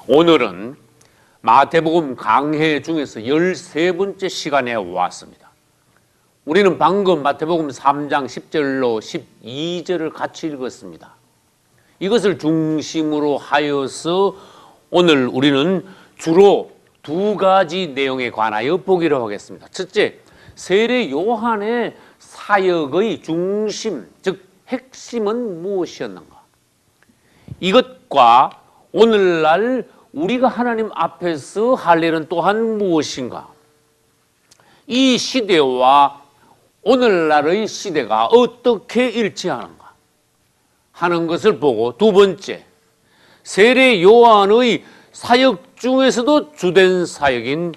오늘은 마태복음 강해 중에서 13번째 시간에 왔습니다. 우리는 방금 마태복음 3장 10절로 12절을 같이 읽었습니다. 이것을 중심으로 하여서 오늘 우리는 주로 두 가지 내용에 관하여 보기로 하겠습니다. 첫째, 세례 요한의 사역의 중심, 즉 핵심은 무엇이었는가? 이것과 오늘날 우리가 하나님 앞에서 할 일은 또한 무엇인가? 이 시대와 오늘날의 시대가 어떻게 일치하는가 하는 것을 보고, 두 번째, 세례 요한의 사역 중에서도 주된 사역인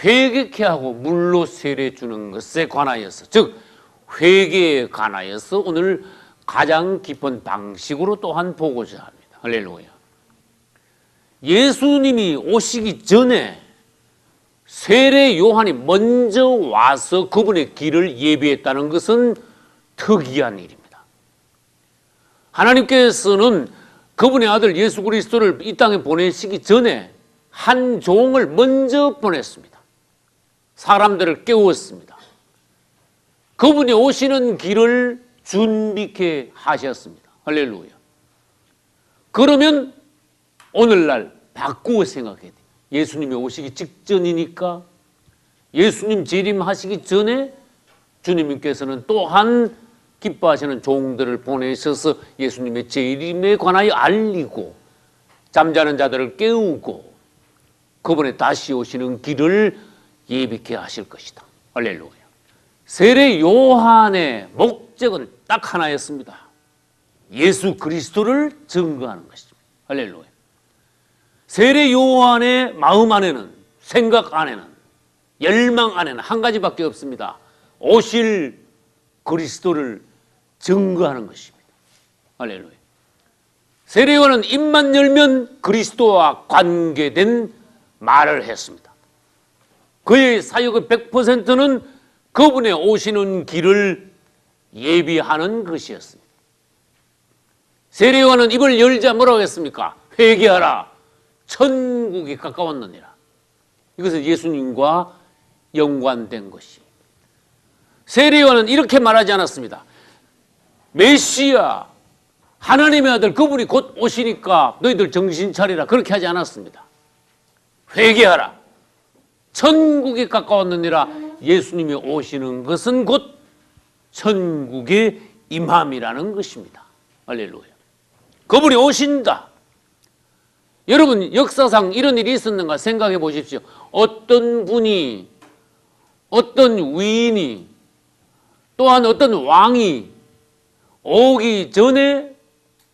회개케 하고 물로 세례 주는 것에 관하여서, 즉 회개에 관하여서 오늘 가장 깊은 방식으로 또한 보고자 합니다. 할렐루야. 예수님이 오시기 전에 세례 요한이 먼저 와서 그분의 길을 예비했다는 것은 특이한 일입니다. 하나님께서는 그분의 아들 예수 그리스도를 이 땅에 보내시기 전에 한 종을 먼저 보냈습니다. 사람들을 깨웠습니다. 그분이 오시는 길을 준비케 하셨습니다. 할렐루야. 그러면 오늘날 바꾸어 생각해야 돼요. 예수님이 오시기 직전이니까, 예수님 재림하시기 전에 주님께서는 또한 기뻐하시는 종들을 보내셔서 예수님의 재림에 관하여 알리고, 잠자는 자들을 깨우고 그분의 다시 오시는 길을 예비케 하실 것이다. 할렐루야. 세례 요한의 목적은 딱 하나였습니다. 예수 그리스도를 증거하는 것입니다. 할렐루야. 세례 요한의 마음 안에는, 생각 안에는, 열망 안에는 한 가지밖에 없습니다. 오실 그리스도를 증거하는 것입니다. 할렐루야. 세례 요한은 입만 열면 그리스도와 관계된 말을 했습니다. 그의 사역의 100%는 그분의 오시는 길을 예비하는 것이었습니다. 세례 요한은 입을 열자 뭐라고 했습니까? 회개하라, 천국이 가까웠느니라. 이것은 예수님과 연관된 것입니다. 세례 요한은 이렇게 말하지 않았습니다. 메시아, 하나님의 아들, 그분이 곧 오시니까 너희들 정신 차리라, 그렇게 하지 않았습니다. 회개하라, 천국이 가까웠느니라. 예수님이 오시는 것은 곧 천국의 임함이라는 것입니다. 할렐루야. 그분이 오신다. 여러분, 역사상 이런 일이 있었는가 생각해 보십시오. 어떤 분이, 어떤 위인이, 또한 어떤 왕이 오기 전에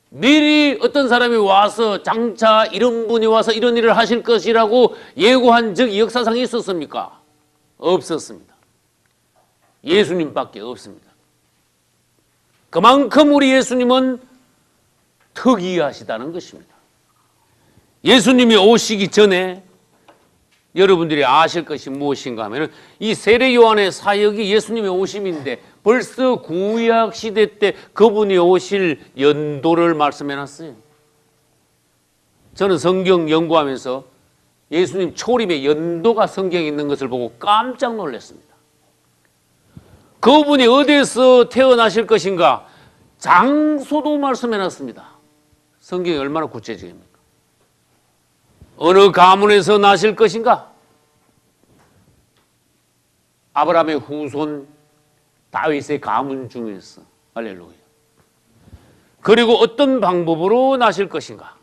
미리 어떤 사람이 와서 장차 이런 분이 와서 이런 일을 하실 것이라고 예고한 적이 역사상에 있었습니까? 없었습니다. 예수님밖에 없습니다. 그만큼 우리 예수님은 특이하시다는 것입니다. 예수님이 오시기 전에 여러분들이 아실 것이 무엇인가 하면, 이 세례 요한의 사역이 예수님의 오심인데 벌써 구약 시대 때 그분이 오실 연도를 말씀해 놨어요. 저는 성경 연구하면서 예수님 초림의 연도가 성경에 있는 것을 보고 깜짝 놀랐습니다. 그분이 어디에서 태어나실 것인가 장소도 말씀해 놨습니다. 성경이 얼마나 구체적입니까? 어느 가문에서 나실 것인가? 아브라함의 후손 다윗의 가문 중에서. 할렐루야. 그리고 어떤 방법으로 나실 것인가?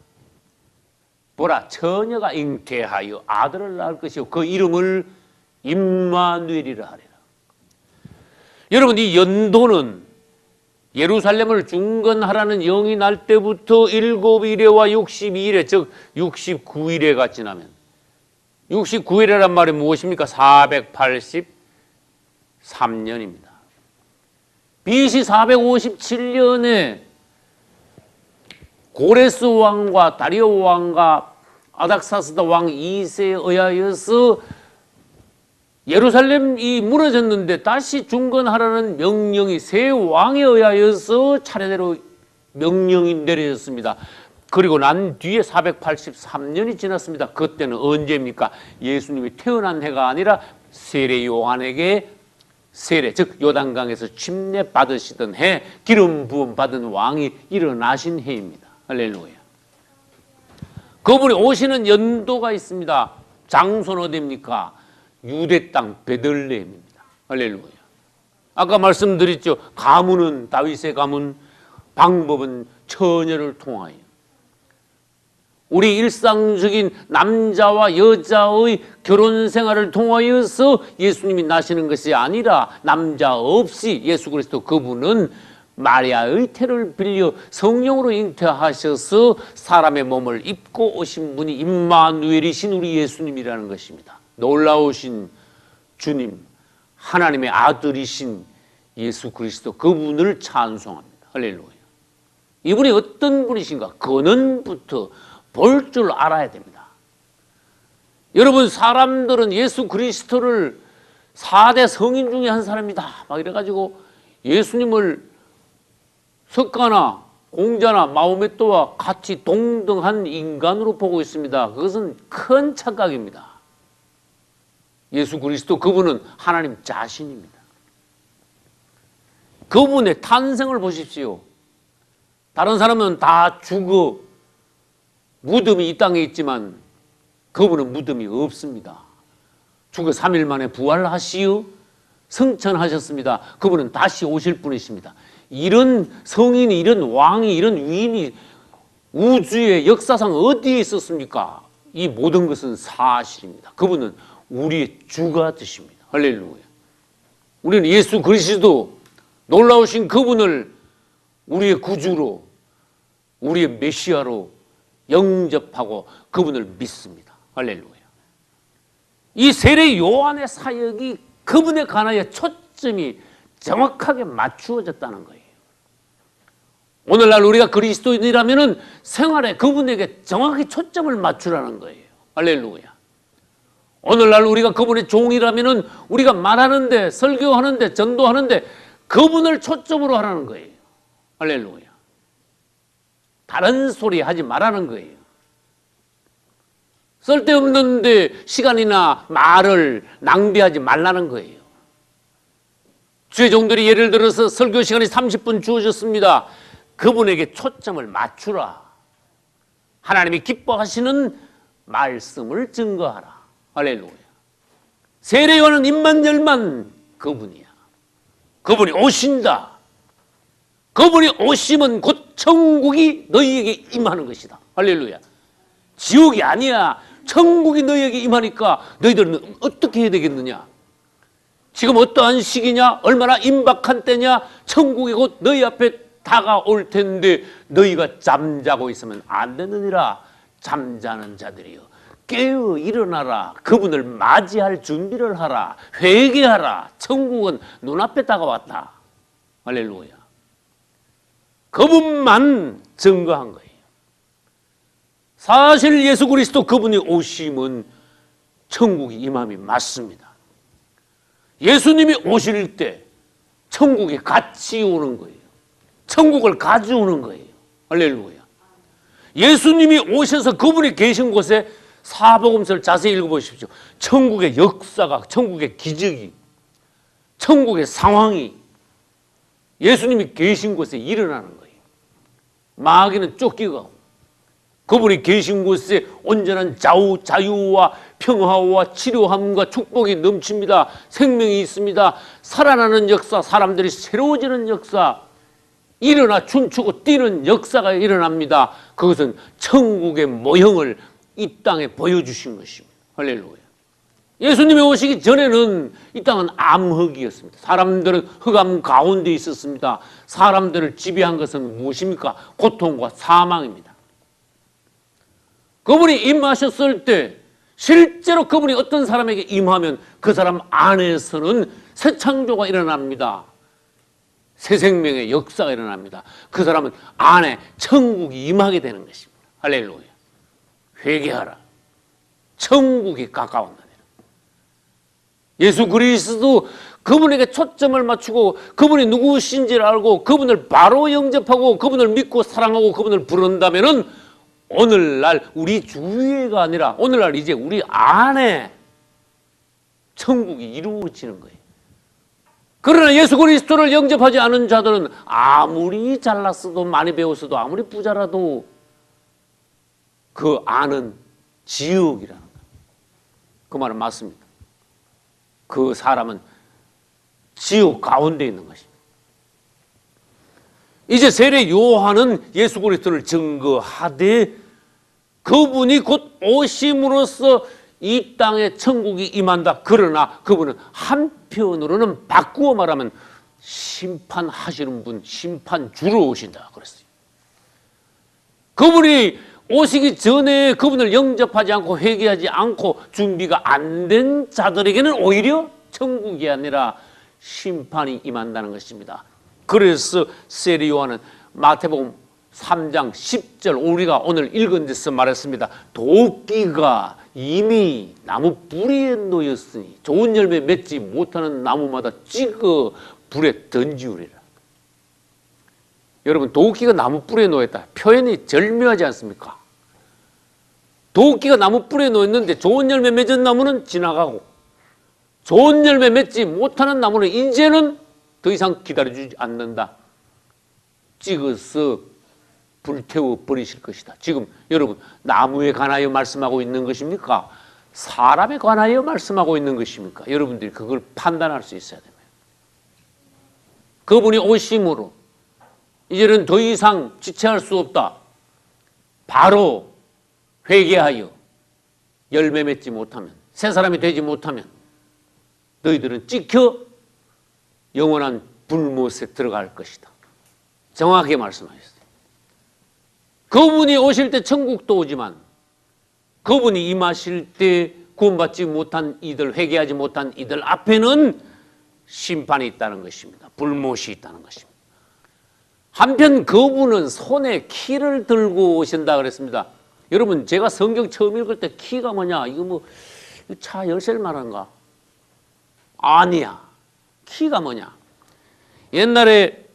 보라, 처녀가 잉태하여 아들을 낳을 것이요 그 이름을 임마누엘이라 하리라. 여러분, 이 연도는 예루살렘을 중건하라는 영이 날 때부터 7일에와 62일에, 즉 69일에가 지나면, 69일이란 말이 무엇입니까? 483년입니다. BC 457년에 고레스 왕과 다리오 왕과 아닥사스다 왕 2세에 의하여서 예루살렘이 무너졌는데 다시 중건하라는 명령이 새 왕에 의하여서 차례대로 명령이 내려졌습니다. 그리고 난 뒤에 483년이 지났습니다. 그때는 언제입니까? 예수님이 태어난 해가 아니라 세례 요한에게 세례, 즉 요단강에서 침례 받으시던 해, 기름 부음 받은 왕이 일어나신 해입니다. 할렐루야. 그분이 오시는 연도가 있습니다. 장소는 어디입니까? 유대 땅 베들레헴입니다. 할렐루야. 아까 말씀드렸죠. 가문은 다윗의 가문, 방법은 처녀를 통하여. 우리 일상적인 남자와 여자의 결혼 생활을 통하여서 예수님이 나시는 것이 아니라 남자 없이 예수 그리스도 그분은 마리아의 태를 빌려 성령으로 잉태하셔서 사람의 몸을 입고 오신 분이 임마누엘이신 우리 예수님이라는 것입니다. 놀라우신 주님, 하나님의 아들이신 예수 그리스도 그분을 찬송합니다. 할렐루야. 이분이 어떤 분이신가? 근원부터 볼 줄 알아야 됩니다. 여러분, 사람들은 예수 그리스도를 4대 성인 중에 한 사람이다 막 이래가지고 예수님을 석가나 공자나 마호메토와 같이 동등한 인간으로 보고 있습니다. 그것은 큰 착각입니다. 예수 그리스도 그분은 하나님 자신입니다. 그분의 탄생을 보십시오. 다른 사람은 다 죽어 무덤이 이 땅에 있지만 그분은 무덤이 없습니다. 죽어 3일 만에 부활하시어 승천하셨습니다. 그분은 다시 오실 분이십니다. 이런 성인이, 이런 왕이, 이런 위인이 우주의 역사상 어디에 있었습니까? 이 모든 것은 사실입니다. 그분은 우리의 주가 되십니다. 할렐루야. 우리는 예수 그리스도 놀라우신 그분을 우리의 구주로, 우리의 메시아로 영접하고 그분을 믿습니다. 할렐루야. 이 세례 요한의 사역이 그분에 관하여 초점이 정확하게 맞추어졌다는 거예요. 오늘날 우리가 그리스도인이라면 생활에 그분에게 정확히 초점을 맞추라는 거예요. 할렐루야. 오늘날 우리가 그분의 종이라면 우리가 말하는데, 설교하는데, 전도하는데 그분을 초점으로 하라는 거예요. 할렐루야. 다른 소리 하지 말라는 거예요. 쓸데없는데 시간이나 말을 낭비하지 말라는 거예요. 주의 종들이 예를 들어서 설교 시간이 30분 주어졌습니다. 그분에게 초점을 맞추라. 하나님이 기뻐하시는 말씀을 증거하라. 할렐루야. 세례 요한은 입만 열만 그분이야. 그분이 오신다. 그분이 오시면 곧 천국이 너희에게 임하는 것이다. 할렐루야. 지옥이 아니야. 천국이 너희에게 임하니까 너희들은 어떻게 해야 되겠느냐? 지금 어떠한 시기냐? 얼마나 임박한 때냐? 천국이 곧 너희 앞에 다가올 텐데 너희가 잠자고 있으면 안 되느니라. 잠자는 자들이여 깨어 일어나라. 그분을 맞이할 준비를 하라. 회개하라. 천국은 눈앞에 다가왔다. 할렐루야. 그분만 증거한 거예요. 사실 예수 그리스도 그분이 오심은 천국이 임함이 맞습니다. 예수님이 오실 때 천국이 같이 오는 거예요. 천국을 가져오는 거예요. 할렐루야. 예수님이 오셔서 그분이 계신 곳에 사복음서를 자세히 읽어보십시오. 천국의 역사가, 천국의 기적이, 천국의 상황이 예수님이 계신 곳에 일어나는 거예요. 마귀는 쫓기고 그분이 계신 곳에 온전한 자유와 평화와 치료함과 축복이 넘칩니다. 생명이 있습니다. 살아나는 역사, 사람들이 새로워지는 역사, 일어나 춤추고 뛰는 역사가 일어납니다. 그것은 천국의 모형을 이 땅에 보여주신 것입니다. 할렐루야. 예수님이 오시기 전에는 이 땅은 암흑이었습니다. 사람들은 흑암 가운데 있었습니다. 사람들을 지배한 것은 무엇입니까? 고통과 사망입니다. 그분이 임하셨을 때 실제로 그분이 어떤 사람에게 임하면 그 사람 안에서는 새 창조가 일어납니다. 새 생명의 역사가 일어납니다. 그 사람은 안에 천국이 임하게 되는 것입니다. 할렐루야. 회개하라. 천국이 가까웠다. 예수 그리스도 그분에게 초점을 맞추고 그분이 누구신지를 알고 그분을 바로 영접하고 그분을 믿고 사랑하고 그분을 부른다면은 오늘날 우리 주위가 아니라 오늘날 이제 우리 안에 천국이 이루어지는 거예요. 그러나 예수 그리스도를 영접하지 않은 자들은 아무리 잘났어도 많이 배웠어도 아무리 부자라도 그 안은 지옥이라는 거예요. 그 말은 맞습니다. 그 사람은 지옥 가운데 있는 것입니다. 이제 세례 요한은 예수 그리스도를 증거하되 그분이 곧 오심으로써 이 땅에 천국이 임한다. 그러나 그분은 한편으로는 바꾸어 말하면 심판하시는 분, 심판주로 오신다 그랬어요. 그분이 오시기 전에 그분을 영접하지 않고 회개하지 않고 준비가 안 된 자들에게는 오히려 천국이 아니라 심판이 임한다는 것입니다. 그래서 세례 요한은 마태복음 3장 10절 우리가 오늘 읽은 데서 말했습니다. 도끼가 이미 나무 뿌리에 놓였으니 좋은 열매 맺지 못하는 나무마다 찍어 불에 던지우리라. 여러분, 도끼가 나무 뿌리에 놓였다. 표현이 절묘하지 않습니까? 도끼가 나무 뿌리에 놓였는데 좋은 열매 맺은 나무는 지나가고 좋은 열매 맺지 못하는 나무는 이제는 더 이상 기다려주지 않는다. 찍어서 불태워 버리실 것이다. 지금 여러분, 나무에 관하여 말씀하고 있는 것입니까? 사람에 관하여 말씀하고 있는 것입니까? 여러분들이 그걸 판단할 수 있어야 됩니다. 그분이 오심으로 이제는 더 이상 지체할 수 없다. 바로 회개하여 열매 맺지 못하면, 새 사람이 되지 못하면 너희들은 찍혀 영원한 불못에 들어갈 것이다. 정확하게 말씀하셨어요. 그분이 오실 때 천국도 오지만 그분이 임하실 때 구원받지 못한 이들, 회개하지 못한 이들 앞에는 심판이 있다는 것입니다. 불못이 있다는 것입니다. 한편 그분은 손에 키를 들고 오신다 그랬습니다. 여러분, 제가 성경 처음 읽을 때 키가 뭐냐? 이거 뭐 차 열쇠를 말하는가? 아니야. 키가 뭐냐? 옛날에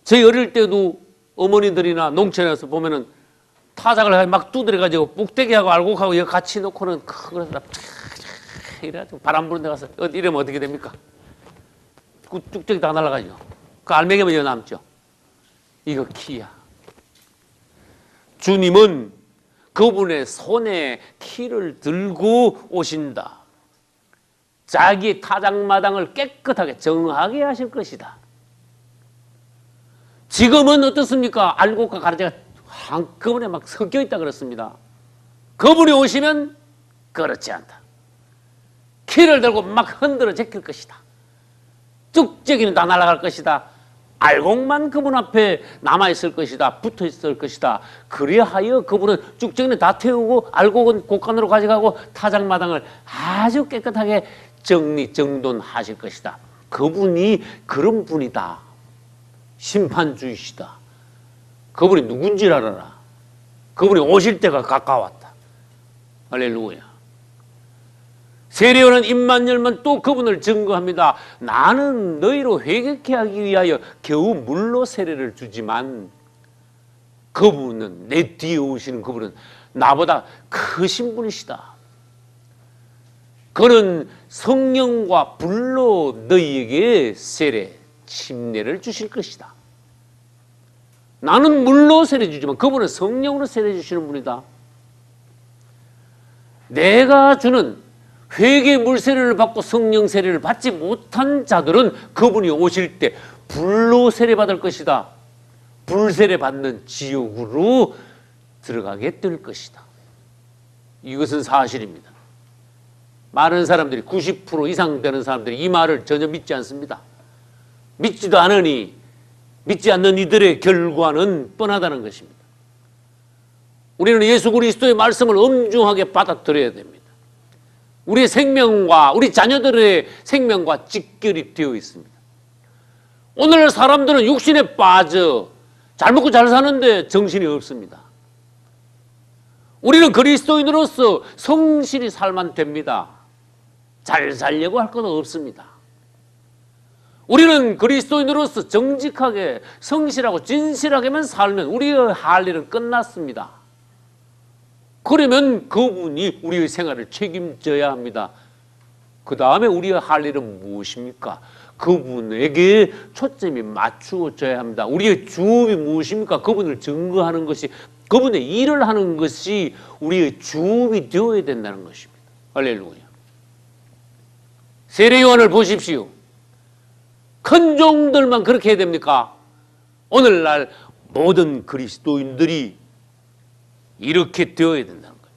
저희 어릴 때도 어머니들이나 농촌에서 보면은 타작을 막 두드려가지고 묵대기하고 알곡하고 이거 같이 놓고는 그러다 이래가지고 바람 부는 데 가서 이러면 어떻게 됩니까? 그 쭉쭉이 다 날아가죠. 그 알맹이만 이어 남죠. 이거 키야. 주님은 그분의 손에 키를 들고 오신다. 자기 타작마당을 깨끗하게 정하게 하실 것이다. 지금은 어떻습니까? 알곡과 가라지가 한꺼번에 막 섞여 있다 그렇습니다. 그분이 오시면 그렇지 않다. 키를 들고 막 흔들어 제낄 것이다. 쭉저기는 다 날아갈 것이다. 알곡만 그분 앞에 남아있을 것이다. 붙어있을 것이다. 그리하여 그분은 쭉저기는 다 태우고 알곡은 곳간으로 가져가고 타작마당을 아주 깨끗하게 정리정돈하실 것이다. 그분이 그런 분이다. 심판주이시다. 그분이 누군지 알아라. 그분이 오실 때가 가까웠다. 할렐루야. 세례요한은 입만 열면 또 그분을 증거합니다. 나는 너희로 회개케 하기 위하여 겨우 물로 세례를 주지만 그분은, 내 뒤에 오시는 그분은 나보다 크신 분이시다. 그는 성령과 불로 너희에게 세례, 침례를 주실 것이다. 나는 물로 세례 주지만 그분은 성령으로 세례 주시는 분이다. 내가 주는 회개 물세례를 받고 성령 세례를 받지 못한 자들은 그분이 오실 때 불로 세례 받을 것이다. 불세례 받는 지옥으로 들어가게 될 것이다. 이것은 사실입니다. 많은 사람들이 90% 이상 되는 사람들이 이 말을 전혀 믿지 않습니다. 믿지도 않으니 믿지 않는 이들의 결과는 뻔하다는 것입니다. 우리는 예수 그리스도의 말씀을 엄중하게 받아들여야 됩니다. 우리의 생명과 우리 자녀들의 생명과 직결이 되어 있습니다. 오늘 사람들은 육신에 빠져 잘 먹고 잘 사는데 정신이 없습니다. 우리는 그리스도인으로서 성실히 살면 됩니다. 잘 살려고 할 건 없습니다. 우리는 그리스도인으로서 정직하게 성실하고 진실하게만 살면 우리의 할 일은 끝났습니다. 그러면 그분이 우리의 생활을 책임져야 합니다. 그 다음에 우리가 할 일은 무엇입니까? 그분에게 초점이 맞추어져야 합니다. 우리의 주업이 무엇입니까? 그분을 증거하는 것이, 그분의 일을 하는 것이 우리의 주업이 되어야 된다는 것입니다. 할렐루야. 세례 요한을 보십시오. 큰 종들만 그렇게 해야 됩니까? 오늘날 모든 그리스도인들이 이렇게 되어야 된다는 거예요.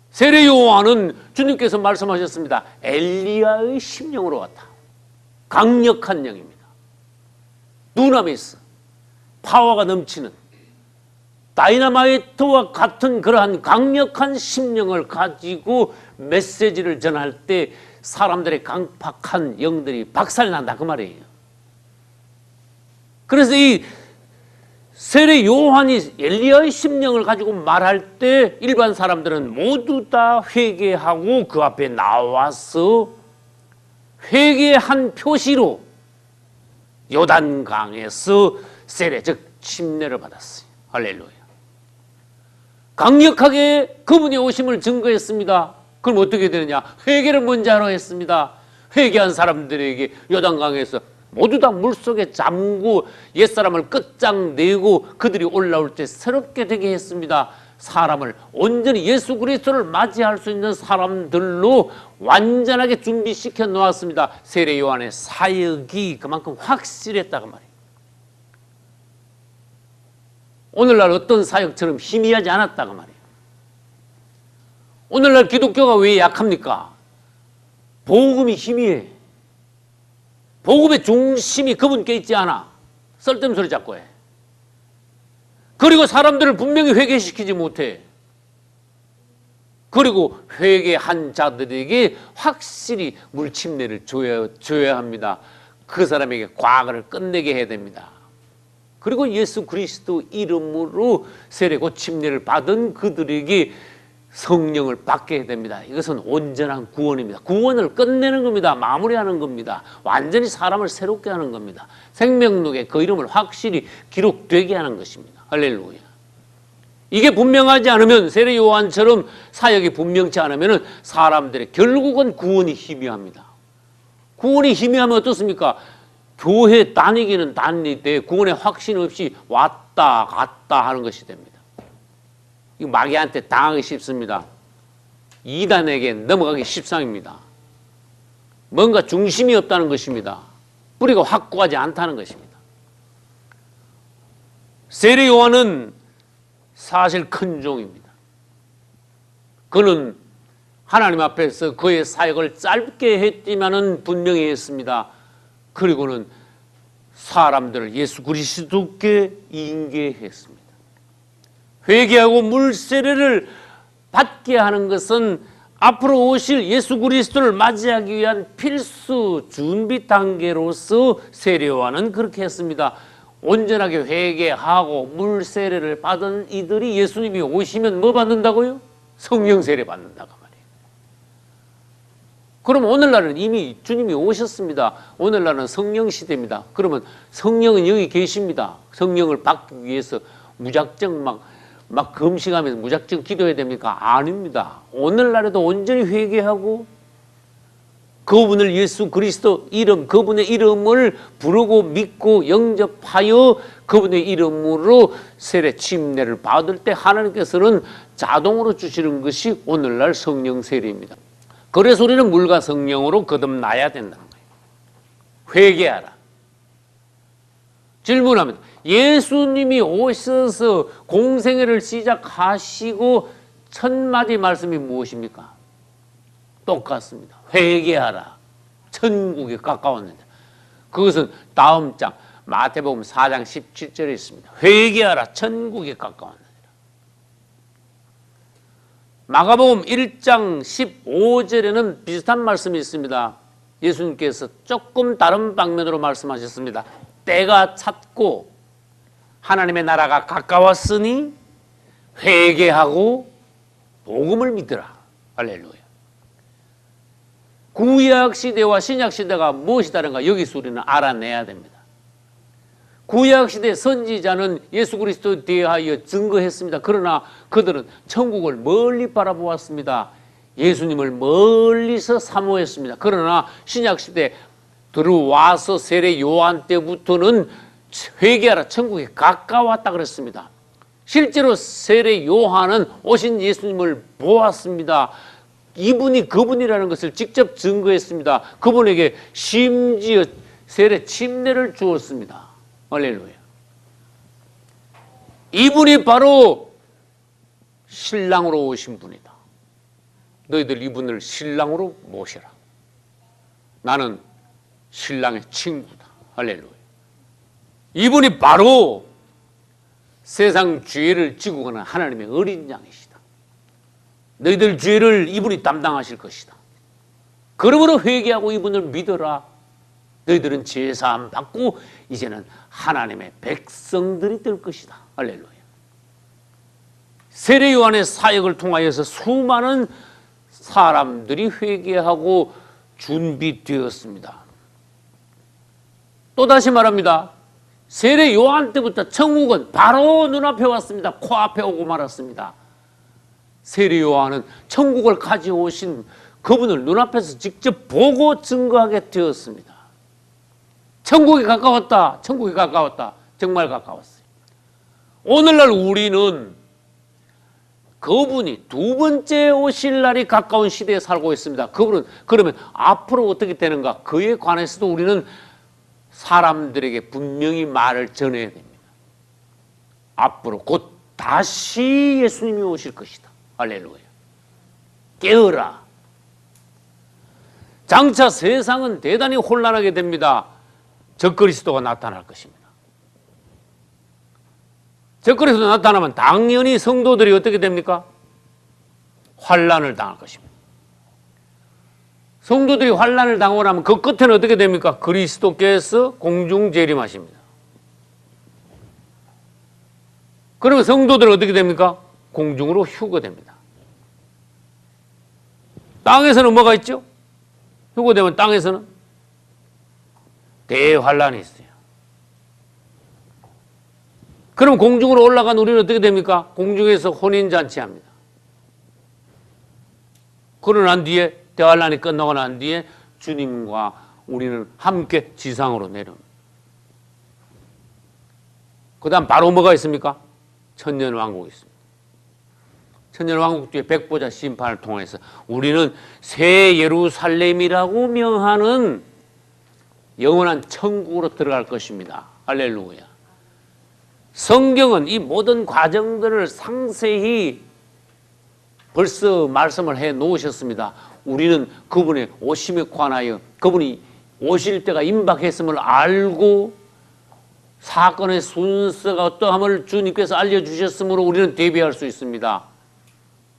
세례 요한은 주님께서 말씀하셨습니다. 엘리야의 심령으로 왔다. 강력한 영입니다. 두나미스, 파워가 넘치는 다이너마이트와 같은 그러한 강력한 심령을 가지고 메시지를 전할 때 사람들의 강팍한 영들이 박살난다 그 말이에요. 그래서 이 세례 요한이 엘리야의 심령을 가지고 말할 때 일반 사람들은 모두 다 회개하고 그 앞에 나와서 회개한 표시로 요단강에서 세례, 즉 침례를 받았어요. 할렐루야. 강력하게 그분의 오심을 증거했습니다. 그럼 어떻게 되느냐? 회개를 먼저 하러 했습니다. 회개한 사람들에게 요단강에서 모두 다 물속에 잠고 옛사람을 끝장내고 그들이 올라올 때 새롭게 되게 했습니다. 사람을 온전히 예수 그리스도를 맞이할 수 있는 사람들로 완전하게 준비시켜 놓았습니다. 세례 요한의 사역이 그만큼 확실했다고 말이에요. 오늘날 어떤 사역처럼 희미하지 않았다고 말이에요. 오늘날 기독교가 왜 약합니까? 복음이 희미해. 복음의 중심이 그분께 있지 않아. 쓸데없는 소리 자꾸 해. 그리고 사람들을 분명히 회개시키지 못해. 그리고 회개한 자들에게 확실히 물침례를 줘야 합니다. 그 사람에게 과거를 끝내게 해야 됩니다. 그리고 예수 그리스도 이름으로 세례고 침례를 받은 그들에게 성령을 받게 해야 됩니다. 이것은 온전한 구원입니다. 구원을 끝내는 겁니다. 마무리하는 겁니다. 완전히 사람을 새롭게 하는 겁니다. 생명록에 그 이름을 확실히 기록되게 하는 것입니다. 할렐루야. 이게 분명하지 않으면, 세례 요한처럼 사역이 분명치 않으면 사람들의 결국은 구원이 희미합니다. 구원이 희미하면 어떻습니까? 교회 다니기는 다니되 구원의 확신 없이 왔다 갔다 하는 것이 됩니다. 이 마귀한테 당하기 쉽습니다. 이단에게 넘어가기 십상입니다. 뭔가 중심이 없다는 것입니다. 뿌리가 확고하지 않다는 것입니다. 세례 요한은 사실 큰 종입니다. 그는 하나님 앞에서 그의 사역을 짧게 했지만은 분명히 했습니다. 그리고는 사람들을 예수 그리스도께 인계했습니다. 회개하고 물세례를 받게 하는 것은 앞으로 오실 예수 그리스도를 맞이하기 위한 필수 준비 단계로서 세례 요한은 그렇게 했습니다. 온전하게 회개하고 물세례를 받은 이들이 예수님이 오시면 뭐 받는다고요? 성령 세례 받는다고 말이에요. 그럼 오늘날은 이미 주님이 오셨습니다. 오늘날은 성령 시대입니다. 그러면 성령은 여기 계십니다. 성령을 받기 위해서 무작정 막 금식하면서 무작정 기도해야 됩니까? 아닙니다. 오늘날에도 온전히 회개하고 그분을 예수 그리스도 이름, 그분의 이름을 부르고 믿고 영접하여 그분의 이름으로 세례 침례를 받을 때 하나님께서는 자동으로 주시는 것이 오늘날 성령 세례입니다. 그래서 우리는 물과 성령으로 거듭나야 된다는 거예요. 회개하라. 질문합니다. 예수님이 오셔서 공생애를 시작하시고 첫 마디 말씀이 무엇입니까? 똑같습니다. 회개하라. 천국에 가까웠는데. 그것은 다음 장 마태복음 4장 17절에 있습니다. 회개하라. 천국에 가까웠느니라. 마가복음 1장 15절에는 비슷한 말씀이 있습니다. 예수님께서 조금 다른 방면으로 말씀하셨습니다. 때가 찼고 하나님의 나라가 가까웠으니 회개하고 복음을 믿으라. 할렐루야. 구약 시대와 신약 시대가 무엇이 다른가 여기서 우리는 알아내야 됩니다. 구약시대 선지자는 예수 그리스도에 대하여 증거했습니다. 그러나 그들은 천국을 멀리 바라보았습니다. 예수님을 멀리서 사모했습니다. 그러나 신약시대 들어와서 세례 요한 때부터는 회개하라, 천국에 가까웠다 그랬습니다. 실제로 세례 요한은 오신 예수님을 보았습니다. 이분이 그분이라는 것을 직접 증거했습니다. 그분에게 심지어 세례 침례를 주었습니다. 할렐루야. 이분이 바로 신랑으로 오신 분이다. 너희들 이분을 신랑으로 모시라. 나는 신랑의 친구다. 할렐루야. 이분이 바로 세상 죄를 지고 가는 하나님의 어린 양이시다. 너희들 죄를 이분이 담당하실 것이다. 그러므로 회개하고 이분을 믿어라. 너희들은 제사함 받고 이제는 하나님의 백성들이 될 것이다. 할렐루야. 세례 요한의 사역을 통하여서 수많은 사람들이 회개하고 준비되었습니다. 또다시 말합니다. 세례 요한 때부터 천국은 바로 눈앞에 왔습니다. 코앞에 오고 말았습니다. 세례 요한은 천국을 가져오신 그분을 눈앞에서 직접 보고 증거하게 되었습니다. 천국이 가까웠다. 천국이 가까웠다. 정말 가까웠어요. 오늘날 우리는 그분이 두 번째 오실 날이 가까운 시대에 살고 있습니다. 그분은 그러면 앞으로 어떻게 되는가? 그에 관해서도 우리는 사람들에게 분명히 말을 전해야 됩니다. 앞으로 곧 다시 예수님이 오실 것이다. 할렐루야. 깨어라. 장차 세상은 대단히 혼란하게 됩니다. 적그리스도가 나타날 것입니다. 적그리스도 나타나면 당연히 성도들이 어떻게 됩니까? 환난을 당할 것입니다. 성도들이 환난을 당하고 나면 그 끝에는 어떻게 됩니까? 그리스도께서 공중 재림하십니다. 그러면 성도들은 어떻게 됩니까? 공중으로 휴거됩니다. 땅에서는 뭐가 있죠? 휴거되면 땅에서는 대환란이 있어요. 그럼 공중으로 올라간 우리는 어떻게 됩니까? 공중에서 혼인잔치합니다. 그러고 난 뒤에 대환란이 끝나고 난 뒤에 주님과 우리는 함께 지상으로 내려옵니다. 그 다음 바로 뭐가 있습니까? 천년왕국이 있습니다. 천년왕국 뒤에 백보자 심판을 통해서 우리는 새 예루살렘이라고 명하는 영원한 천국으로 들어갈 것입니다. 할렐루야. 성경은 이 모든 과정들을 상세히 벌써 말씀을 해 놓으셨습니다. 우리는 그분의 오심에 관하여 그분이 오실 때가 임박했음을 알고 사건의 순서가 어떠함을 주님께서 알려주셨으므로 우리는 대비할 수 있습니다.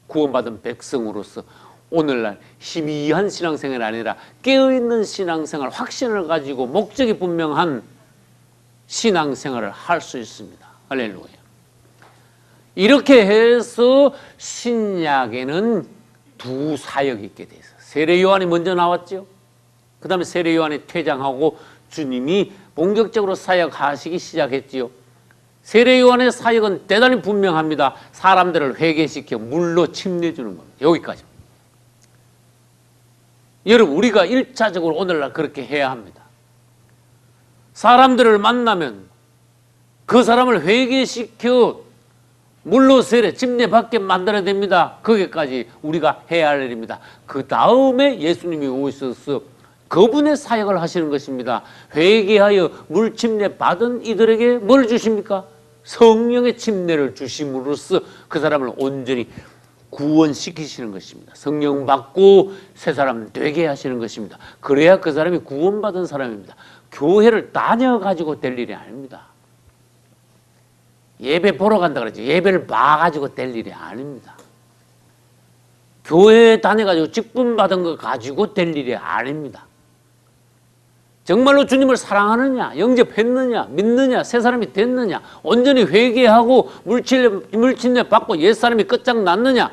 구원받은 백성으로서 오늘날 희미한 신앙생활이 아니라 깨어있는 신앙생활, 확신을 가지고 목적이 분명한 신앙생활을 할 수 있습니다. 할렐루야. 이렇게 해서 신약에는 두 사역이 있게 돼서 세례 요한이 먼저 나왔죠. 그 다음에 세례 요한이 퇴장하고 주님이 본격적으로 사역하시기 시작했지요. 세례 요한의 사역은 대단히 분명합니다. 사람들을 회개시켜 물로 침례주는 겁니다. 여기까지. 여러분, 우리가 1차적으로 오늘날 그렇게 해야 합니다. 사람들을 만나면 그 사람을 회개시켜 물로 세례, 침례받게 만들어야 됩니다. 거기까지 우리가 해야 할 일입니다. 그 다음에 예수님이 오셔서 그분의 사역을 하시는 것입니다. 회개하여 물 침례 받은 이들에게 뭘 주십니까? 성령의 침례를 주심으로써 그 사람을 온전히 구원시키시는 것입니다. 성령 받고 새 사람 되게 하시는 것입니다. 그래야 그 사람이 구원받은 사람입니다. 교회를 다녀가지고 될 일이 아닙니다. 예배 보러 간다 그러죠. 예배를 봐가지고 될 일이 아닙니다. 교회에 다녀가지고 직분 받은 거 가지고 될 일이 아닙니다. 정말로 주님을 사랑하느냐, 영접했느냐, 믿느냐, 새 사람이 됐느냐, 온전히 회개하고 물침례 받고 옛 사람이 끝장났느냐,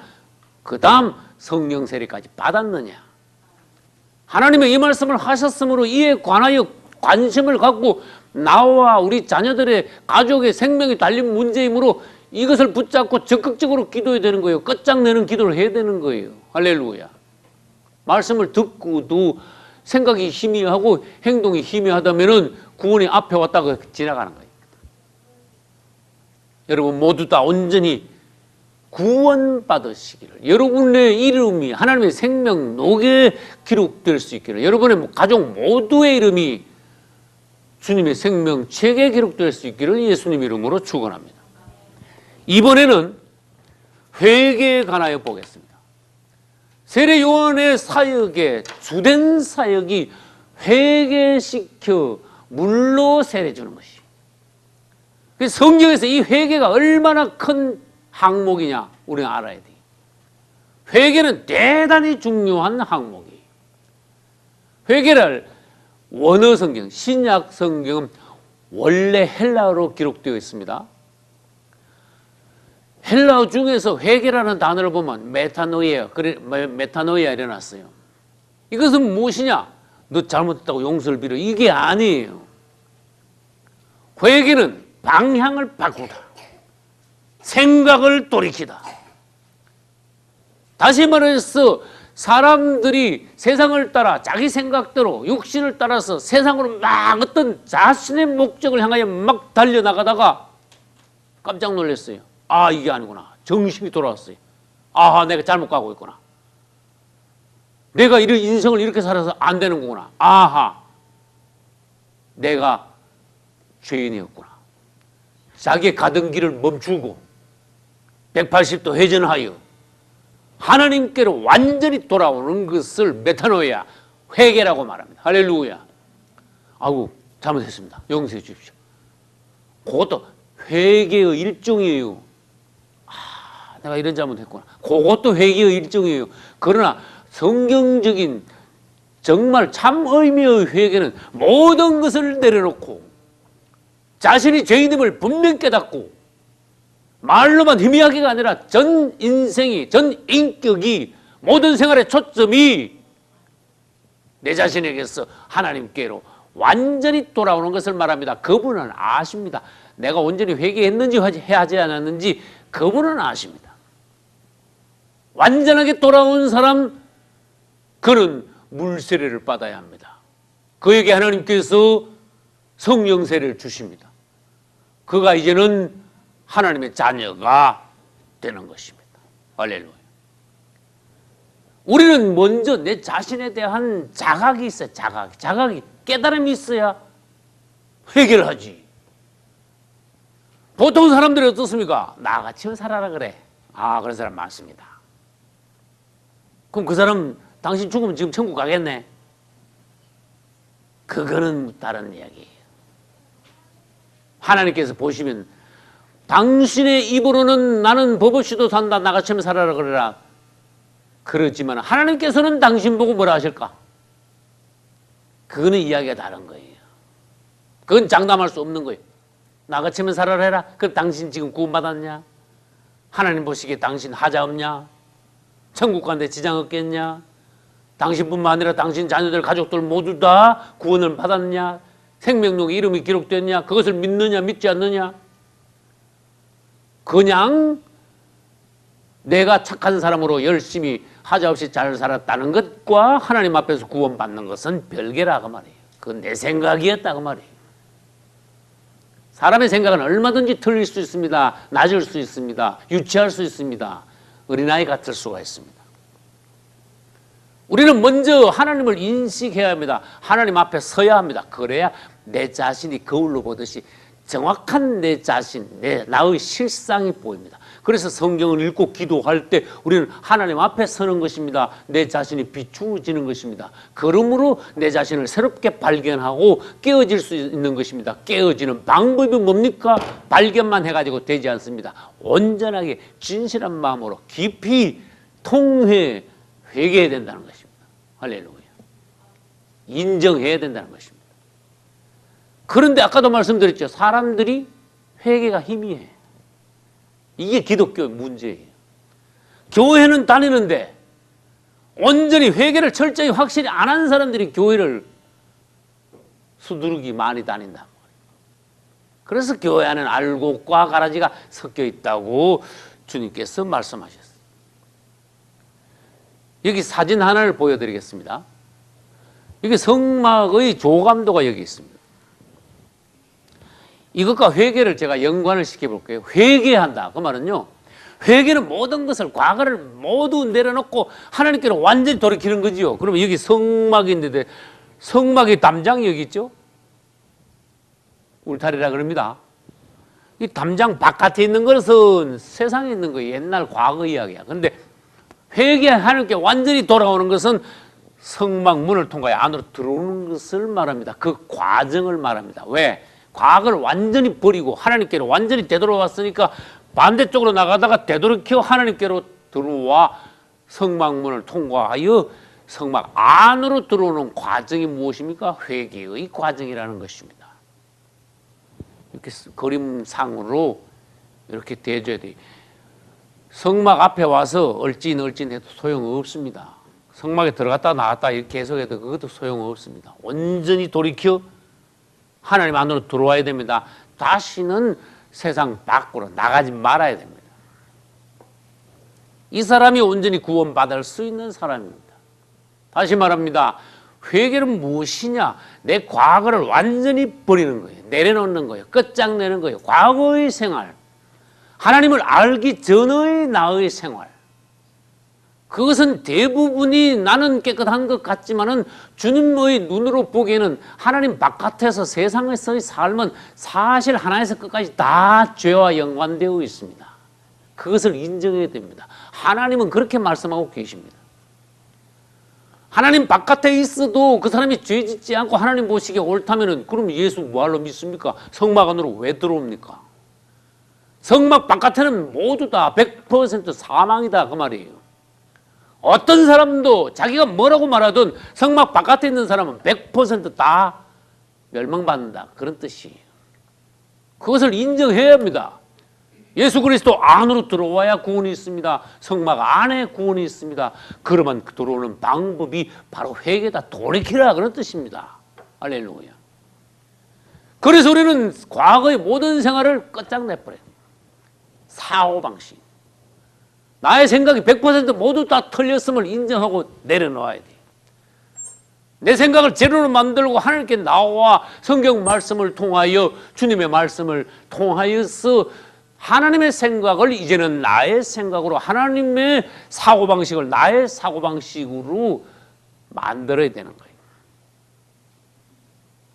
그 다음 성령 세례까지 받았느냐. 하나님의 이 말씀을 하셨으므로 이에 관하여 관심을 갖고 나와 우리 자녀들의 가족의 생명이 달린 문제이므로 이것을 붙잡고 적극적으로 기도해야 되는 거예요. 끝장내는 기도를 해야 되는 거예요. 할렐루야. 말씀을 듣고도 생각이 희미하고 행동이 희미하다면 구원이 앞에 왔다가 지나가는 거예요. 여러분 모두 다 온전히 구원받으시기를, 여러분의 이름이 하나님의 생명록에 기록될 수 있기를, 여러분의 가족 모두의 이름이 주님의 생명책에 기록될 수 있기를 예수님 이름으로 축원합니다. 이번에는 회개에 관하여 보겠습니다. 세례 요한의 사역의 주된 사역이 회개시켜 물로 세례 주는 것이. 성경에서 이 회개가 얼마나 큰 항목이냐 우리는 알아야 돼요. 회개는 대단히 중요한 항목이에요. 회개를 원어 성경, 신약 성경은 원래 헬라어로 기록되어 있습니다. 헬라어 중에서 회개라는 단어를 보면 메타노이아, 메타노이아 일어났어요. 이것은 무엇이냐? 너 잘못했다고 용서를 빌어. 이게 아니에요. 회개는 방향을 바꾸다. 생각을 돌이키다. 다시 말해서 사람들이 세상을 따라 자기 생각대로 육신을 따라서 세상으로 막 어떤 자신의 목적을 향하여 막 달려나가다가 깜짝 놀랐어요. 아, 이게 아니구나. 정신이 돌아왔어요. 아, 내가 잘못 가고 있구나. 내가 이런 인생을 이렇게 살아서 안 되는 거구나. 아하, 내가 죄인이었구나. 자기의 가던 길을 멈추고 180도 회전하여 하나님께로 완전히 돌아오는 것을 메타노이아, 회개라고 말합니다. 할렐루야. 아우, 잘못했습니다. 용서해 주십시오. 그것도 회개의 일종이에요. 아, 내가 이런 잘못했구나. 그것도 회개의 일종이에요. 그러나 성경적인 정말 참 의미의 회개는 모든 것을 내려놓고 자신이 죄인임을 분명 깨닫고 말로만 희미하게가 아니라 전 인생이, 전 인격이, 모든 생활의 초점이 내 자신에게서 하나님께로 완전히 돌아오는 것을 말합니다. 그분은 아십니다. 내가 온전히 회개했는지 하지 않았는지 그분은 아십니다. 완전하게 돌아온 사람, 그는 물세례를 받아야 합니다. 그에게 하나님께서 성령 세례를 주십니다. 그가 이제는 하나님의 자녀가 되는 것입니다. 할렐루야. 우리는 먼저 내 자신에 대한 자각이 있어요. 자각이 깨달음이 있어야 회개를 하지. 보통 사람들이 어떻습니까? 나같이 살아라 그래. 아, 그런 사람 많습니다. 그럼 그 사람 당신 죽으면 지금 천국 가겠네? 그거는 다른 이야기예요. 하나님께서 보시면 당신의 입으로는 나는 법 없이도 산다, 나같이 살아라 그래라. 그렇지만 하나님께서는 당신 보고 뭐라 하실까? 그거는 이야기가 다른 거예요. 그건 장담할 수 없는 거예요. 나같이 살아라 해라. 그럼 당신 지금 구원받았냐? 하나님 보시기에 당신 하자 없냐? 천국 가는데 지장 없겠냐? 당신뿐만 아니라 당신 자녀들, 가족들 모두 다 구원을 받았냐? 생명록에 이름이 기록됐냐? 그것을 믿느냐 믿지 않느냐? 그냥 내가 착한 사람으로 열심히 하자 없이 잘 살았다는 것과 하나님 앞에서 구원받는 것은 별개라고 말이에요. 그건 내 생각이었다고 말이에요. 사람의 생각은 얼마든지 틀릴 수 있습니다. 낮을 수 있습니다. 유치할 수 있습니다. 어린아이 같을 수가 있습니다. 우리는 먼저 하나님을 인식해야 합니다. 하나님 앞에 서야 합니다. 그래야 내 자신이 거울로 보듯이 정확한 내 자신, 나의 실상이 보입니다. 그래서 성경을 읽고 기도할 때 우리는 하나님 앞에 서는 것입니다. 내 자신이 비추어지는 것입니다. 그러므로 내 자신을 새롭게 발견하고 깨어질 수 있는 것입니다. 깨어지는 방법이 뭡니까? 발견만 해가지고 되지 않습니다. 온전하게 진실한 마음으로 깊이 통회, 회개해야 된다는 것입니다. 할렐루야. 인정해야 된다는 것입니다. 그런데 아까도 말씀드렸죠. 사람들이 회개가 희미해. 이게 기독교의 문제예요. 교회는 다니는데 온전히 회개를 철저히 확실히 안 한 사람들이 교회를 수두룩이 많이 다닌다. 그래서 교회 안에는 알곡과 가라지가 섞여 있다고 주님께서 말씀하셨어요. 여기 사진 하나를 보여드리겠습니다. 이게 성막의 조감도가 여기 있습니다. 이것과 회개를 제가 연관을 시켜볼게요. 회개한다. 그 말은요, 회개는 모든 것을, 과거를 모두 내려놓고 하나님께로 완전히 돌이키는 거지요. 그러면 여기 성막인데, 성막의 담장이 여기 있죠? 울타리라 그럽니다. 이 담장 바깥에 있는 것은 세상에 있는 거예요. 옛날 과거 이야기야. 그런데 회개 하나님께 완전히 돌아오는 것은 성막 문을 통하여 안으로 들어오는 것을 말합니다. 그 과정을 말합니다. 왜? 과거를 완전히 버리고 하나님께로 완전히 되돌아왔으니까 반대쪽으로 나가다가 되돌이켜 하나님께로 들어와 성막문을 통과하여 성막 안으로 들어오는 과정이 무엇입니까? 회개의 과정이라는 것입니다. 이렇게 그림상으로 이렇게 대줘야 돼요. 성막 앞에 와서 얼찐얼찐해도 소용없습니다. 성막에 들어갔다 나왔다 이렇게 계속해도 그것도 소용없습니다. 온전히 돌이켜 하나님 안으로 들어와야 됩니다. 다시는 세상 밖으로 나가지 말아야 됩니다. 이 사람이 온전히 구원받을 수 있는 사람입니다. 다시 말합니다. 회개는 무엇이냐? 내 과거를 완전히 버리는 거예요. 내려놓는 거예요. 끝장내는 거예요. 과거의 생활, 하나님을 알기 전의 나의 생활, 그것은 대부분이 나는 깨끗한 것 같지만은 주님의 눈으로 보기에는 하나님 바깥에서 세상에서의 삶은 사실 하나에서 끝까지 다 죄와 연관되어 있습니다. 그것을 인정해야 됩니다. 하나님은 그렇게 말씀하고 계십니다. 하나님 바깥에 있어도 그 사람이 죄 짓지 않고 하나님 보시기에 옳다면은 그럼 예수 뭐하러 믿습니까? 성막 안으로 왜 들어옵니까? 성막 바깥에는 모두 다 100% 사망이다 그 말이에요. 어떤 사람도 자기가 뭐라고 말하든 성막 바깥에 있는 사람은 100% 멸망받는다 그런 뜻이에요. 그것을 인정해야 합니다. 예수 그리스도 안으로 들어와야 구원이 있습니다. 성막 안에 구원이 있습니다. 그러면 들어오는 방법이 바로 회개다, 돌이키라 그런 뜻입니다. 할렐루야. 그래서 우리는 과거의 모든 생활을 끝장내버려요. 사고방식, 나의 생각이 100% 모두 다 틀렸음을 인정하고 내려놓아야 돼요. 내 생각을 제대로 만들고 하나님께 나와 성경 말씀을 통하여 주님의 말씀을 통하여서 하나님의 생각을 이제는 나의 생각으로, 하나님의 사고방식을 나의 사고방식으로 만들어야 되는 거예요.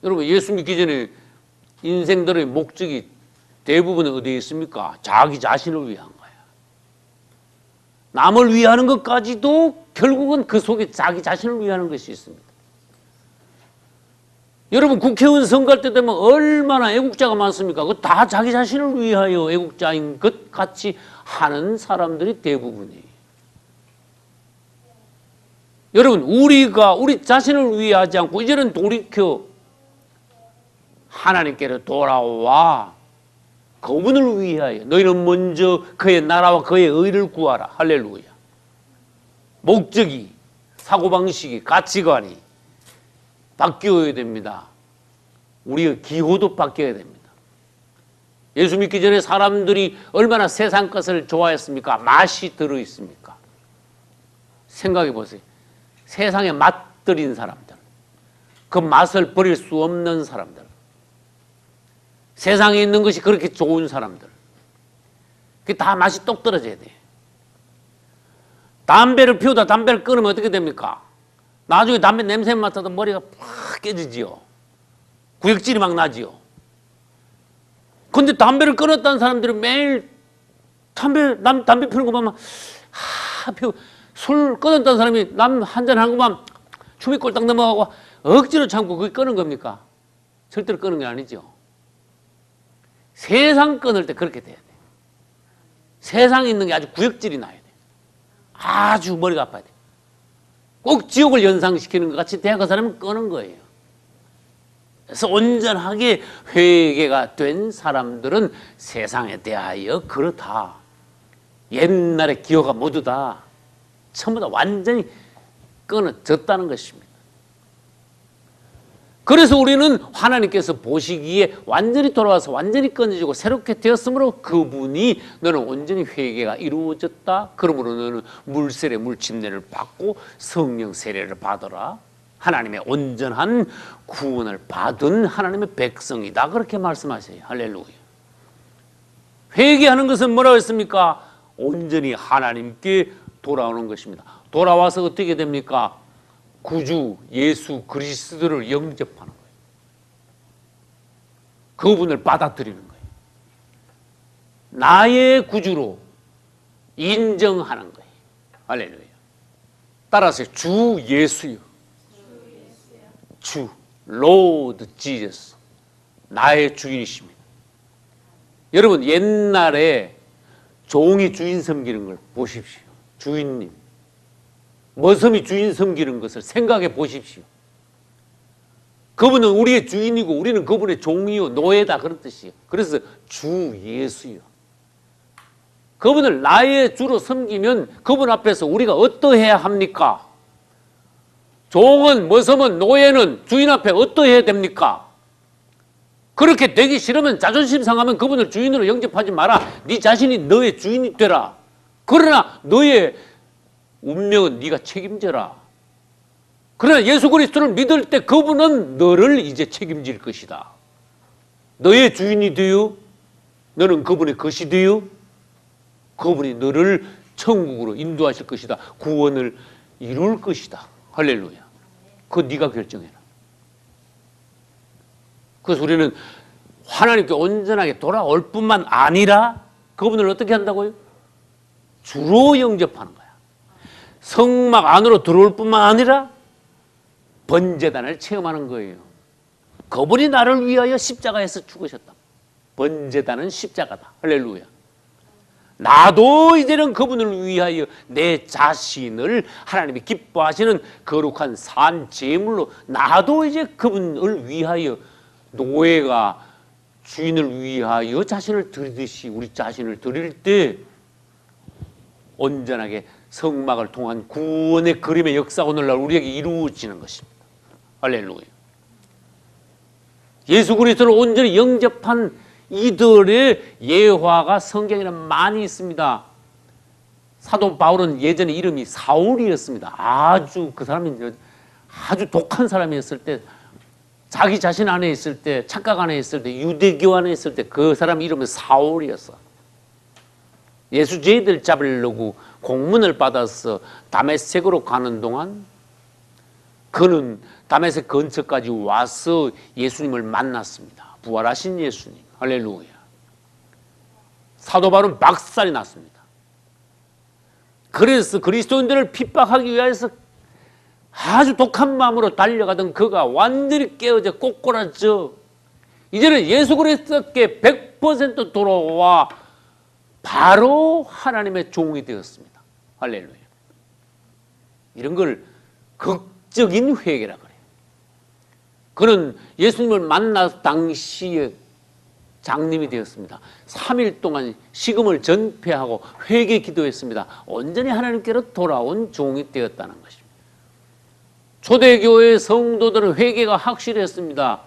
여러분, 예수 믿기 전에 인생들의 목적이 대부분 어디에 있습니까? 자기 자신을 위한 거예요. 남을 위하는 것까지도 결국은 그 속에 자기 자신을 위하는 것이 있습니다. 여러분, 국회의원 선거할 때 되면 얼마나 애국자가 많습니까? 그거 다 자기 자신을 위하여 애국자인 것 같이 하는 사람들이 대부분이에요. 여러분, 우리가 우리 자신을 위하지 않고 이제는 돌이켜 하나님께로 돌아와 그분을 위하여 너희는 먼저 그의 나라와 그의 의를 구하라. 할렐루야. 목적이, 사고방식이, 가치관이 바뀌어야 됩니다. 우리의 기호도 바뀌어야 됩니다. 예수 믿기 전에 사람들이 얼마나 세상 것을 좋아했습니까? 맛이 들어있습니까? 생각해 보세요. 세상에 맛들인 사람들, 그 맛을 버릴 수 없는 사람들, 세상에 있는 것이 그렇게 좋은 사람들, 그게 다 맛이 똑 떨어져야 돼요. 담배를 피우다 담배를 끊으면 어떻게 됩니까? 나중에 담배 냄새 맡아도 머리가 팍 깨지지요. 구역질이 막 나지요. 근데 담배를 끊었다는 사람들은 매일 담배 피우는 거 보면 술 끊었다는 사람이 남 한잔 하는 것만 춤이 꼴딱 넘어가고 억지로 참고 그게 끊은 겁니까? 절대로 끊은 게 아니죠. 세상 끊을 때 그렇게 돼야 돼. 세상에 있는 게 아주 구역질이 나야 돼. 아주 머리가 아파야 돼. 꼭 지옥을 연상시키는 것 같이 대학 그 사람은 끄는 거예요. 그래서 온전하게 회개가 된 사람들은 세상에 대하여 그렇다. 옛날의 기호가 모두 다 전부 다 완전히 끊어졌다는 것입니다. 그래서 우리는 하나님께서 보시기에 완전히 돌아와서 완전히 끊어지고 새롭게 되었으므로 그분이 너는 온전히 회개가 이루어졌다. 그러므로 너는 물세례 물침례를 받고 성령 세례를 받아라. 하나님의 온전한 구원을 받은 하나님의 백성이다. 그렇게 말씀하세요. 할렐루야. 회개하는 것은 뭐라고 했습니까? 온전히 하나님께 돌아오는 것입니다. 돌아와서 어떻게 됩니까? 구주 예수 그리스도를 영접하는 거예요. 그분을 받아들이는 거예요. 나의 구주로 인정하는 거예요. 할렐루야. 따라서 주 예수요. 주 로드 지저스 나의 주인이십니다. 여러분 옛날에 종이 주인 섬기는 걸 보십시오. 주인님 머슴이 주인 섬기는 것을 생각해 보십시오. 그분은 우리의 주인이고 우리는 그분의 종이요 노예다 그런 뜻이에요. 그래서 주 예수요. 그분을 나의 주로 섬기면 그분 앞에서 우리가 어떠해야 합니까? 종은 머슴은 노예는 주인 앞에 어떠해야 됩니까? 그렇게 되기 싫으면 자존심 상하면 그분을 주인으로 영접하지 마라. 네 자신이 너의 주인이 되라. 그러나 너의 운명은 네가 책임져라. 그러나 예수 그리스도를 믿을 때 그분은 너를 이제 책임질 것이다. 너의 주인이 되어 너는 그분의 것이 되어 그분이 너를 천국으로 인도하실 것이다. 구원을 이룰 것이다. 할렐루야. 그거 네가 결정해라. 그래서 우리는 하나님께 온전하게 돌아올 뿐만 아니라 그분을 어떻게 한다고요? 주로 영접하는 거야. 성막 안으로 들어올 뿐만 아니라 번제단을 체험하는 거예요. 그분이 나를 위하여 십자가에서 죽으셨다. 번제단은 십자가다. 할렐루야. 나도 이제는 그분을 위하여 내 자신을 하나님이 기뻐하시는 거룩한 산 제물로 나도 이제 그분을 위하여 노예가 주인을 위하여 자신을 드리듯이 우리 자신을 드릴 때 온전하게 성막을 통한 구원의 그림의 역사가 오늘날 우리에게 이루어지는 것입니다. 할렐루야. 예수 그리스도를 온전히 영접한 이들의 예화가 성경에는 많이 있습니다. 사도 바울은 예전에 이름이 사울이었습니다. 아주 그 사람이 아주 독한 사람이었을 때 자기 자신 안에 있을 때 착각 안에 있을 때 유대교 안에 있을 때 그 사람 이름은 사울이었어. 예수 죄인들 잡으려고 공문을 받아서 다메섹으로 가는 동안 그는 다메섹 근처까지 와서 예수님을 만났습니다. 부활하신 예수님. 할렐루야. 사도 바울은 박살이 났습니다. 그래서 그리스도인들을 핍박하기 위해서 아주 독한 마음으로 달려가던 그가 완전히 깨어져 꼬꾸라져 이제는 예수 그리스도께 100% 돌아와 바로 하나님의 종이 되었습니다. 할렐루야. 이런 걸 극적인 회개라 그래요. 그는 예수님을 만나 당시에 장님이 되었습니다. 3일 동안 식음을 전폐하고 회개 기도했습니다. 온전히 하나님께로 돌아온 종이 되었다는 것입니다. 초대교회 성도들은 회개가 확실했습니다.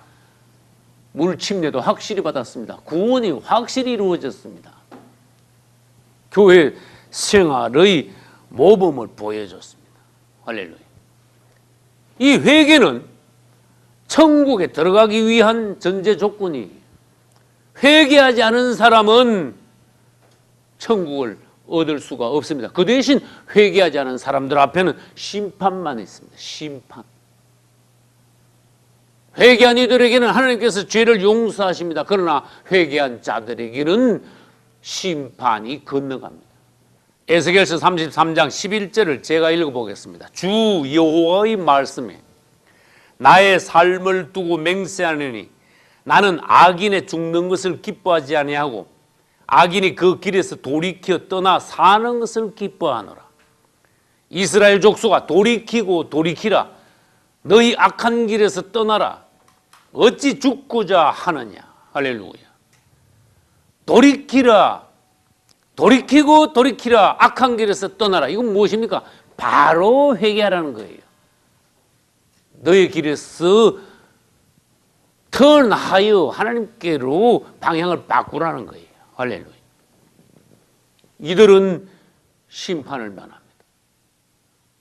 물침례도 확실히 받았습니다. 구원이 확실히 이루어졌습니다. 교회 생활의 모범을 보여줬습니다. 할렐루야. 이 회개는 천국에 들어가기 위한 전제 조건이 회개하지 않은 사람은 천국을 얻을 수가 없습니다. 그 대신 회개하지 않은 사람들 앞에는 심판만 있습니다. 심판. 회개한 이들에게는 하나님께서 죄를 용서하십니다. 그러나 회개한 자들에게는 심판이 건너갑니다. 에스겔서 33장 11절을 제가 읽어보겠습니다. 주 여호와의 말씀에 나의 삶을 두고 맹세하느니 나는 악인의 죽는 것을 기뻐하지 아니하고 악인이 그 길에서 돌이켜 떠나 사는 것을 기뻐하노라. 이스라엘 족속아 돌이키고 돌이키라. 너희 악한 길에서 떠나라. 어찌 죽고자 하느냐. 할렐루야. 돌이키라. 돌이키고 돌이키라. 악한 길에서 떠나라. 이건 무엇입니까? 바로 회개하라는 거예요. 너의 길에서 턴하여 하나님께로 방향을 바꾸라는 거예요. 할렐루야. 이들은 심판을 면합니다.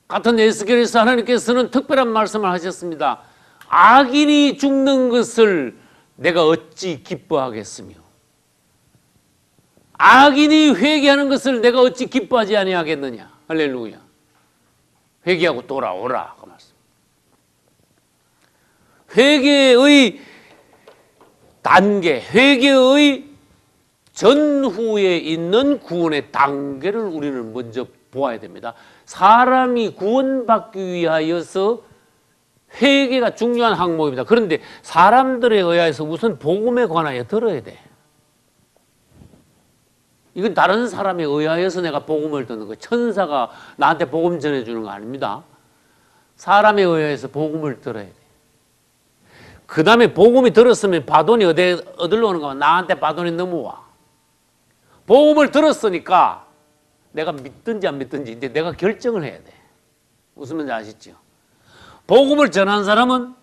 같은 에스겔에서 하나님께서는 특별한 말씀을 하셨습니다. 악인이 죽는 것을 내가 어찌 기뻐하겠으며 악인이 회개하는 것을 내가 어찌 기뻐하지 아니하겠느냐. 할렐루야. 회개하고 돌아오라 그 말씀. 회개의 단계, 회개의 전후에 있는 구원의 단계를 우리는 먼저 보아야 됩니다. 사람이 구원받기 위하여서 회개가 중요한 항목입니다. 그런데 사람들에 의해서 우선 복음에 관하여 들어야 돼. 이건 다른 사람에 의하여서 내가 복음을 듣는 거예요. 천사가 나한테 복음 전해주는 거 아닙니다. 사람에 의해서 복음을 들어야 돼. 그 다음에 복음이 들었으면 바돈이 어디로 오는가 하면 나한테 바돈이 넘어와. 복음을 들었으니까 내가 믿든지 안 믿든지 이제 내가 결정을 해야 돼. 무슨 말인지 아시죠? 복음을 전한 사람은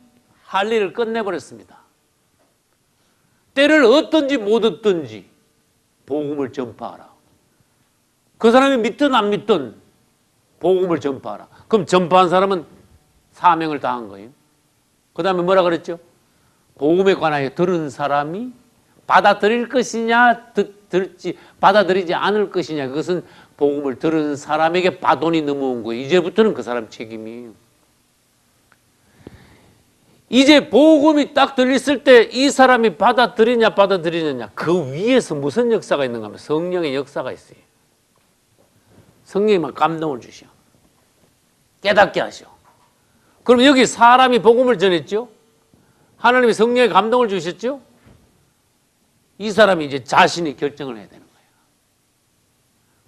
할 일을 끝내버렸습니다. 때를 얻든지 못 얻든지 복음을 전파하라. 그 사람이 믿든 안 믿든 복음을 전파하라. 그럼 전파한 사람은 사명을 다한 거예요. 그 다음에 뭐라 그랬죠? 복음에 관하여 들은 사람이 받아들일 것이냐 들지 받아들이지 않을 것이냐, 그것은 복음을 들은 사람에게 바돈이 넘어온 거예요. 이제부터는 그 사람 책임이에요. 이제 복음이 딱 들렸을 때 이 사람이 받아들이냐 받아들이느냐, 그 위에서 무슨 역사가 있는가 하면 성령의 역사가 있어요. 성령이 감동을 주셔. 깨닫게 하셔. 그럼 여기 사람이 복음을 전했죠? 하나님이 성령의 감동을 주셨죠? 이 사람이 이제 자신이 결정을 해야 되는 거예요.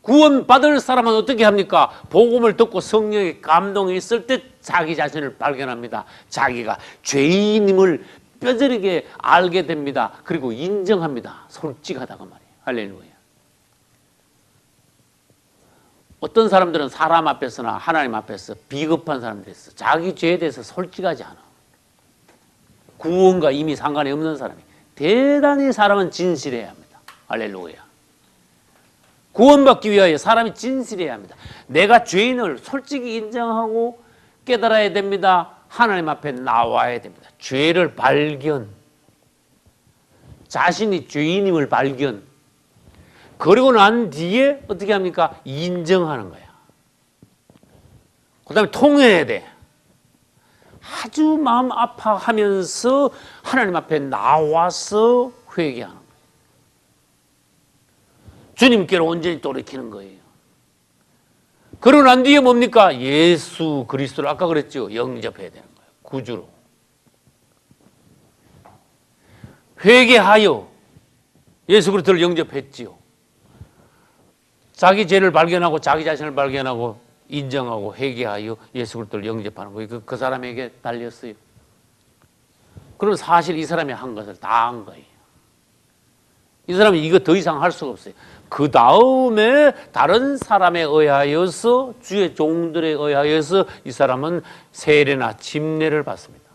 구원받을 사람은 어떻게 합니까? 복음을 듣고 성령의 감동이 있을 때 자기 자신을 발견합니다. 자기가 죄인임을 뼈저리게 알게 됩니다. 그리고 인정합니다. 솔직하다고 말이에요. 할렐루야. 어떤 사람들은 사람 앞에서나 하나님 앞에서 비겁한 사람들이 있어. 자기 죄에 대해서 솔직하지 않아. 구원과 이미 상관이 없는 사람이. 대단히 사람은 진실해야 합니다. 할렐루야. 구원받기 위하여 사람이 진실해야 합니다. 내가 죄인을 솔직히 인정하고 깨달아야 됩니다. 하나님 앞에 나와야 됩니다. 죄를 발견. 자신이 죄인임을 발견. 그리고 난 뒤에 어떻게 합니까? 인정하는 거야. 그 다음에 통회해야 돼. 아주 마음 아파하면서 하나님 앞에 나와서 회개하는 거예요. 주님께로 온전히 돌이키는 거예요. 그러고 난 뒤에 뭡니까? 예수 그리스도를 아까 그랬죠. 영접해야 되는 거예요. 구주로. 회개하여 예수 그리스도를 영접했지요. 자기 죄를 발견하고 자기 자신을 발견하고 인정하고 회개하여 예수 그리스도를 영접하는 거예요. 그 사람에게 달렸어요. 그럼 사실 이 사람이 한 것을 다 한 거예요. 이 사람이 이거 더 이상 할 수가 없어요. 그 다음에 다른 사람에 의하여서, 주의 종들에 의하여서 이 사람은 세례나 침례를 받습니다.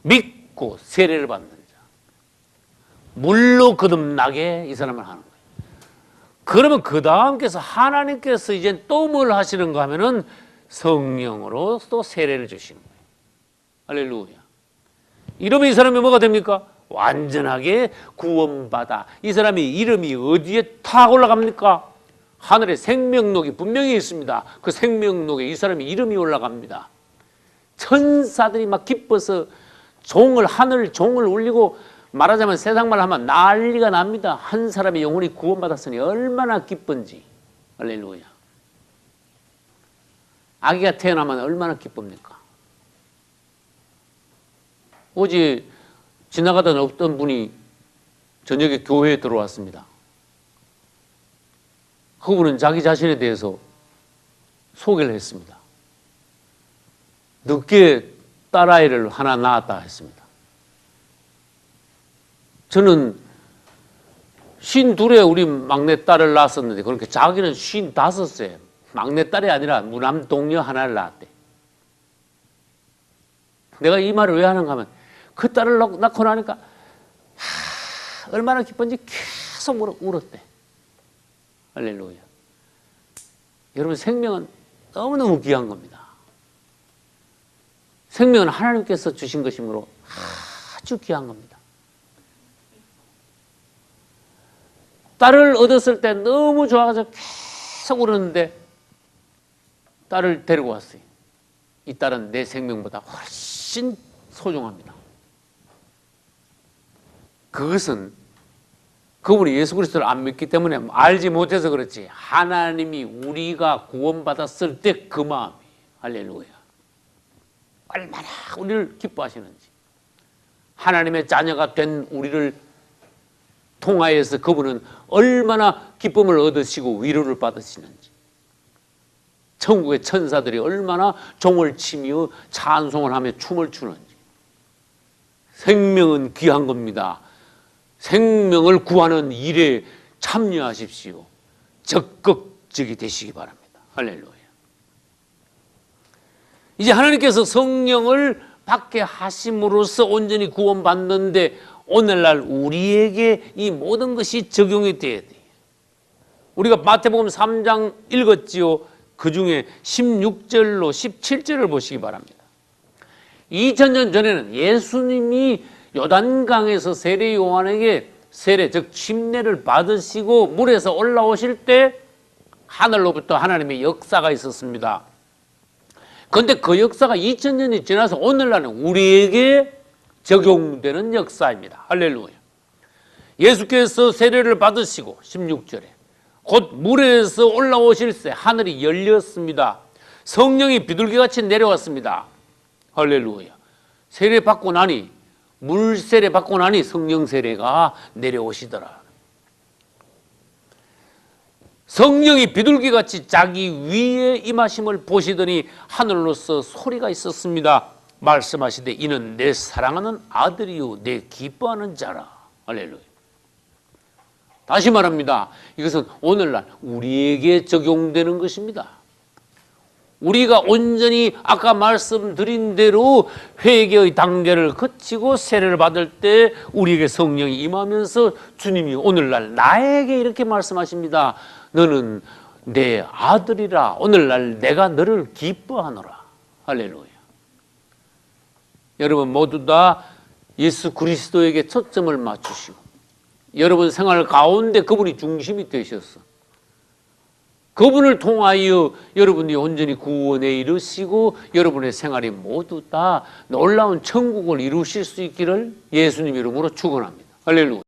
믿고 세례를 받는 자. 물로 거듭나게 이 사람을 하는 거예요. 그러면 그 다음께서 하나님께서 이제 또 뭘 하시는가 하면은 성령으로 또 세례를 주시는 거예요. 할렐루야. 이러면 이 사람이 뭐가 됩니까? 완전하게 구원받아. 이 사람이 이름이 어디에 탁 올라갑니까? 하늘에 생명록이 분명히 있습니다. 그 생명록에 이 사람이 이름이 올라갑니다. 천사들이 막 기뻐서 하늘 종을 울리고, 말하자면 세상말 하면 난리가 납니다. 한 사람의 영혼이 구원받았으니 얼마나 기쁜지. 할렐루야. 아기가 태어나면 얼마나 기쁩니까? 어제 지나가던 어떤 분이 저녁에 교회에 들어왔습니다. 그분은 자기 자신에 대해서 소개를 했습니다. 늦게 딸아이를 하나 낳았다 했습니다. 저는 52에 우리 막내딸을 낳았었는데, 그렇게 자기는 55세, 막내딸이 아니라 무남동녀 하나를 낳았대. 내가 이 말을 왜 하는가 하면, 그 딸을 낳고 나니까 얼마나 기쁜지 계속 울었대. 할렐루야. 여러분, 생명은 너무너무 귀한 겁니다. 생명은 하나님께서 주신 것이므로 아주 귀한 겁니다. 딸을 얻었을 때 너무 좋아가지고 계속 울었는데 딸을 데리고 왔어요. 이 딸은 내 생명보다 훨씬 소중합니다. 그것은 그분이 예수 그리스도를 안 믿기 때문에 알지 못해서 그렇지, 하나님이 우리가 구원받았을 때 그 마음이, 할렐루야, 얼마나 우리를 기뻐하시는지, 하나님의 자녀가 된 우리를 통하여서 그분은 얼마나 기쁨을 얻으시고 위로를 받으시는지, 천국의 천사들이 얼마나 종을 치며 찬송을 하며 춤을 추는지. 생명은 귀한 겁니다. 생명을 구하는 일에 참여하십시오. 적극적이 되시기 바랍니다. 할렐루야. 이제 하나님께서 성령을 받게 하심으로써 온전히 구원받는데 오늘날 우리에게 이 모든 것이 적용이 돼야 돼요. 우리가 마태복음 3장 읽었지요. 그 중에 16절로 17절을 보시기 바랍니다. 2000년 전에는 예수님이 요단강에서 세례 요한에게 세례, 즉 침례를 받으시고 물에서 올라오실 때 하늘로부터 하나님의 역사가 있었습니다. 그런데 그 역사가 2000년이 지나서 오늘날은 우리에게 적용되는 역사입니다. 할렐루야. 예수께서 세례를 받으시고 16절에 곧 물에서 올라오실 때 하늘이 열렸습니다. 성령이 비둘기같이 내려왔습니다. 할렐루야. 세례 받고 나니, 물 세례 받고 나니 성령 세례가 내려오시더라. 성령이 비둘기같이 자기 위에 임하심을 보시더니 하늘로서 소리가 있었습니다. 말씀하시되 이는 내 사랑하는 아들이요 내 기뻐하는 자라. 할렐루야. 다시 말합니다. 이것은 오늘날 우리에게 적용되는 것입니다. 우리가 온전히 아까 말씀드린 대로 회개의 단계를 거치고 세례를 받을 때 우리에게 성령이 임하면서 주님이 오늘날 나에게 이렇게 말씀하십니다. 너는 내 아들이라. 오늘날 내가 너를 기뻐하노라. 할렐루야. 여러분 모두 다 예수 그리스도에게 초점을 맞추시고 여러분 생활 가운데 그분이 중심이 되셔서 그분을 통하여 여러분이 온전히 구원에 이르시고 여러분의 생활이 모두 다 놀라운 천국을 이루실 수 있기를 예수님 이름으로 축원합니다. 할렐루야.